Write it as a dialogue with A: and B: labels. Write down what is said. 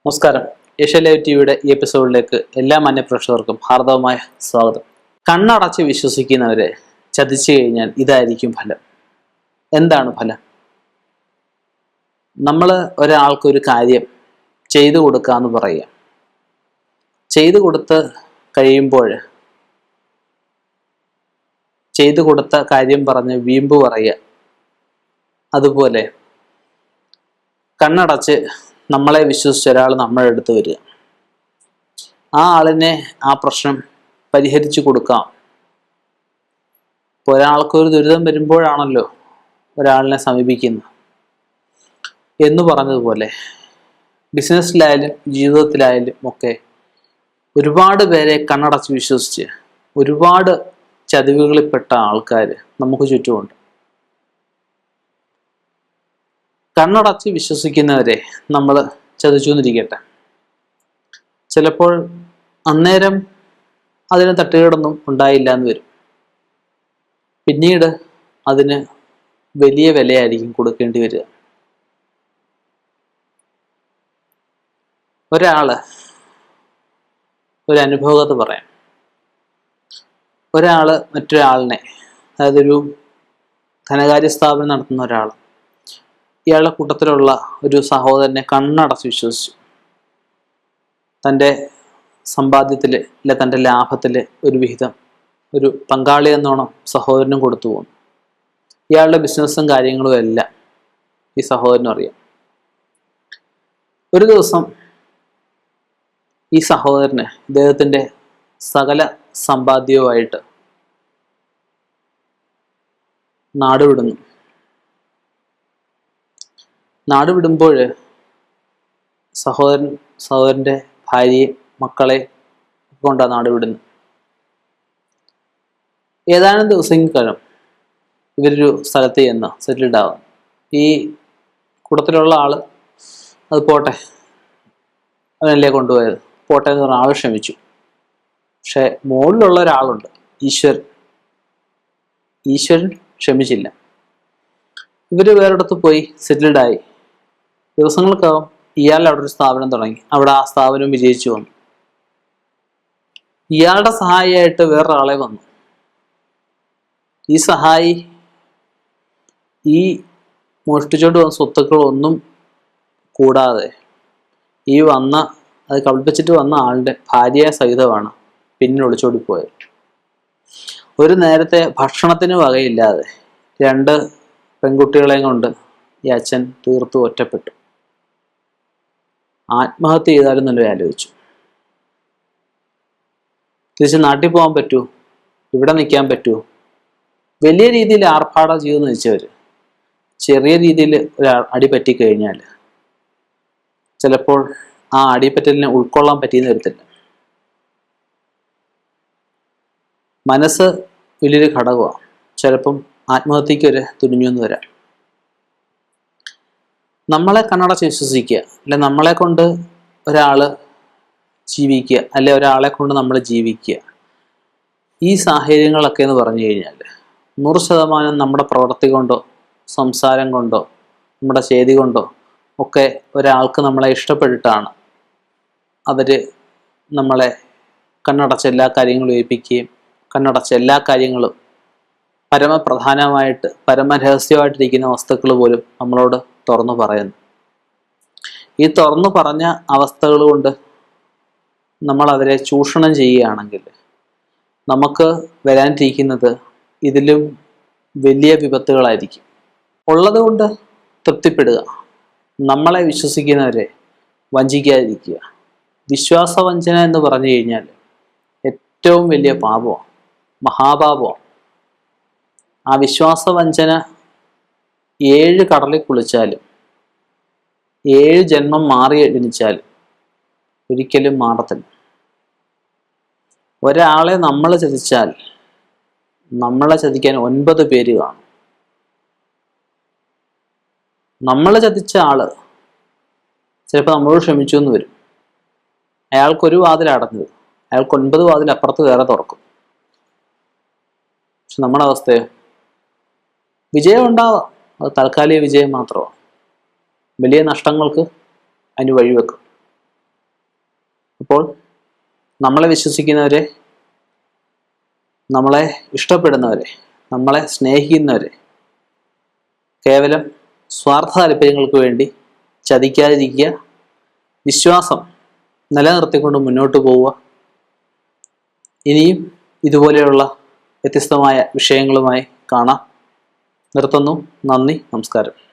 A: നമസ്കാരം. Asia live ടിവിയുടെ ഈ എപ്പിസോഡിലേക്ക് എല്ലാ മാന്യപ്രേക്ഷകർക്കും ഹാർദവമായ സ്വാഗതം. കണ്ണടച്ച് വിശ്വസിക്കുന്നവരെ ചതിച്ചു കഴിഞ്ഞാൽ ഇതായിരിക്കും ഫലം. എന്താണ് ഫലം? നമ്മൾ ഒരാൾക്കൊരു കാര്യം ചെയ്തു കൊടുക്കാന്ന് പറയുക. ചെയ്തു കൊടുത്ത് കഴിയുമ്പോൾ ചെയ്തു കൊടുത്ത കാര്യം പറഞ്ഞ് വീമ്പ് പറയുക. അതുപോലെ കണ്ണടച്ച് നമ്മളെ വിശ്വസിച്ച ഒരാൾ നമ്മളെ അടുത്ത് വരിക. ആ ആളിനെ ആ പ്രശ്നം പരിഹരിച്ചു കൊടുക്കാം. ഇപ്പോൾ ഒരാൾക്കൊരു ദുരിതം വരുമ്പോഴാണല്ലോ ഒരാളിനെ സമീപിക്കുന്നത്. എന്ന് പറഞ്ഞതുപോലെ ബിസിനസ്സിലായാലും ജീവിതത്തിലായാലും ഒക്കെ ഒരുപാട് പേരെ കണ്ണടച്ച് വിശ്വസിച്ച് ഒരുപാട് ചതിവുകളിൽപ്പെട്ട ആൾക്കാർ നമുക്ക് ചുറ്റുമുണ്ട്. കണ്ണടച്ച് വിശ്വസിക്കുന്നവരെ നമ്മൾ ചതിച്ചു എന്നിരിക്കട്ടെ. ചിലപ്പോൾ അന്നേരം അതിന് തട്ടുകേടൊന്നും ഉണ്ടായില്ല എന്ന് വരും. പിന്നീട് അതിന് വലിയ വിലയായിരിക്കും കൊടുക്കേണ്ടി വരിക. ഒരു അനുഭവകഥ പറയാം. മറ്റൊരാളിനെ, അതായത് ഒരു ധനകാര്യ സ്ഥാപനം നടത്തുന്ന ഒരാൾ ഇയാളുടെ കൂട്ടത്തിലുള്ള ഒരു സഹോദരനെ കണ്ണടച്ച് വിശ്വസിച്ചു. തൻ്റെ സമ്പാദ്യത്തിൽ അല്ലെ തൻ്റെ ലാഭത്തിൽ ഒരു വിഹിതം ഒരു പങ്കാളി എന്നോണം സഹോദരനും കൊടുത്തു പോകുന്നു. ഇയാളുടെ ബിസിനസ്സും കാര്യങ്ങളും എല്ലാം ഈ സഹോദരനും അറിയാം. ഒരു ദിവസം ഈ സഹോദരന് ഇദ്ദേഹത്തിൻ്റെ സകല സമ്പാദ്യവുമായിട്ട് നാടുവിടുന്നു. നാടുവിടുമ്പോൾ സഹോദരൻ്റെ ഭാര്യയെ മക്കളെ കൊണ്ടാണ് നാടുവിടുന്നത്. ഏതാനും ദിവസങ്ങൾക്കകം ഇവരൊരു സ്ഥലത്ത് ചെന്ന് സെറ്റിൽഡ് ആവും. ഈ കൂട്ടത്തിലുള്ള ആള് അത് പോട്ടെ, അവനല്ലേ കൊണ്ടുപോയത്, പോട്ടെ എന്ന് പറഞ്ഞ ആൾ ക്ഷമിച്ചു. പക്ഷെ മുകളിലുള്ള ഒരാളുണ്ട്, ഈശ്വരൻ ക്ഷമിച്ചില്ല. ഇവര് വേറെടുത്ത് പോയി സെറ്റിൽഡായി. ദിവസങ്ങൾക്കകം ഇയാൾ അവിടെ ഒരു സ്ഥാപനം തുടങ്ങി. അവിടെ ആ സ്ഥാപനം വിജയിച്ചു വന്നു. ഇയാളുടെ സഹായിയായിട്ട് വേറൊരാളെ വന്നു. ഈ സഹായി ഈ മോഷ്ടിച്ചോണ്ട് വന്ന സ്വത്തുക്കളൊന്നും കൂടാതെ അത് കബളിപ്പിച്ചിട്ട് വന്ന ആളുടെ ഭാര്യ സഹിതമാണ് പിന്നെ ഒളിച്ചോടിപ്പോയത്. ഒരു നേരത്തെ ഭക്ഷണത്തിന് വകയില്ലാതെ 2 പെൺകുട്ടികളെയും കൊണ്ട് ഈ അച്ഛൻ തീർത്തു ഒറ്റപ്പെട്ടു. ആത്മഹത്യ ചെയ്താലും നല്ല ആലോചിച്ചു. തിരിച്ച് നാട്ടിൽ പോകാൻ പറ്റൂ, ഇവിടെ നിൽക്കാൻ പറ്റൂ. വലിയ രീതിയിൽ ആർഭാട ജീവിതം നയിച്ചവർ ചെറിയ രീതിയിൽ ഒരു അടി പറ്റിക്കഴിഞ്ഞാൽ ചിലപ്പോൾ ആ അടിപ്പറ്റലിനെ ഉൾക്കൊള്ളാൻ പറ്റിയെന്ന് വരത്തില്ല. മനസ്സ് വലിയൊരു ഘടകമാണ്. ചിലപ്പം ആത്മഹത്യക്ക് വരെ തുനിഞ്ഞു എന്ന് വരാം. നമ്മളെ കണ്ണടച്ച് വിശ്വസിക്കുക, അല്ലെ നമ്മളെ കൊണ്ട് ഒരാൾ ജീവിക്കുക, അല്ലെ ഒരാളെ കൊണ്ട് നമ്മൾ ജീവിക്കുക, ഈ സാഹചര്യങ്ങളൊക്കെ എന്ന് പറഞ്ഞു കഴിഞ്ഞാൽ 100% നമ്മുടെ പ്രവൃത്തി കൊണ്ടോ സംസാരം കൊണ്ടോ നമ്മുടെ ചെയ്തി കൊണ്ടോ ഒക്കെ ഒരാൾക്ക് നമ്മളെ ഇഷ്ടപ്പെട്ടിട്ടാണ് അവർ നമ്മളെ കണ്ണടച്ച് എല്ലാ കാര്യങ്ങളും ഏൽപ്പിക്കുകയും കണ്ണടച്ച് എല്ലാ കാര്യങ്ങളും പരമപ്രധാനമായിട്ട് പരമരഹസ്യമായിട്ടിരിക്കുന്ന വസ്തുക്കൾ പോലും നമ്മളോട് തുറന്നു പറയുന്നു. ഈ തുറന്നു പറഞ്ഞ അവസ്ഥകൾ കൊണ്ട് നമ്മൾ അവരെ ചൂഷണം ചെയ്യുകയാണെങ്കിൽ നമുക്ക് വരാനിരിക്കുന്നത് ഇതിലും വലിയ വിപത്തുകളായിരിക്കും. ഉള്ളത് കൊണ്ട് തൃപ്തിപ്പെടുക, നമ്മളെ വിശ്വസിക്കുന്നവരെ വഞ്ചിക്കാതിരിക്കുക. വിശ്വാസവഞ്ചന എന്ന് പറഞ്ഞു കഴിഞ്ഞാൽ ഏറ്റവും വലിയ പാപമാണ്, മഹാപാപമാണ്. ആ വിശ്വാസവഞ്ചന 7 കടലിൽ കുളിച്ചാലും 7 ജന്മം മാറി ജനിച്ചാലും ഒരിക്കലും മാറത്തില്ല. ഒരാളെ നമ്മൾ ചതിച്ചാൽ നമ്മളെ ചതിക്കാൻ 9 പേര് കാണും. നമ്മളെ ചതിച്ച ആള് ചിലപ്പോൾ നമ്മളോട് ക്ഷമിച്ചു എന്ന് വരും. അയാൾക്കൊരു വാതിൽ അടഞ്ഞത് അയാൾക്ക് 9 വാതിൽ അപ്പുറത്ത് വേറെ തുറക്കും. പക്ഷെ നമ്മുടെ അവസ്ഥയോ? വിജയം ഉണ്ടാവാം, അത് താൽക്കാലിക വിജയം മാത്രമാണ്. വലിയ നഷ്ടങ്ങൾക്ക് അതിന് വഴിവെക്കും. അപ്പോൾ നമ്മളെ വിശ്വസിക്കുന്നവരെ, നമ്മളെ ഇഷ്ടപ്പെടുന്നവരെ, നമ്മളെ സ്നേഹിക്കുന്നവരെ കേവലം സ്വാർത്ഥ താല്പര്യങ്ങൾക്ക് വേണ്ടി ചതിക്കാതിരിക്കുക. വിശ്വാസം നിലനിർത്തിക്കൊണ്ട് മുന്നോട്ട് പോവുക. ഇനിയും ഇതുപോലെയുള്ള വ്യത്യസ്തമായ വിഷയങ്ങളുമായി കാണാം. നിർത്തുന്നു. നന്ദി, നമസ്കാരം.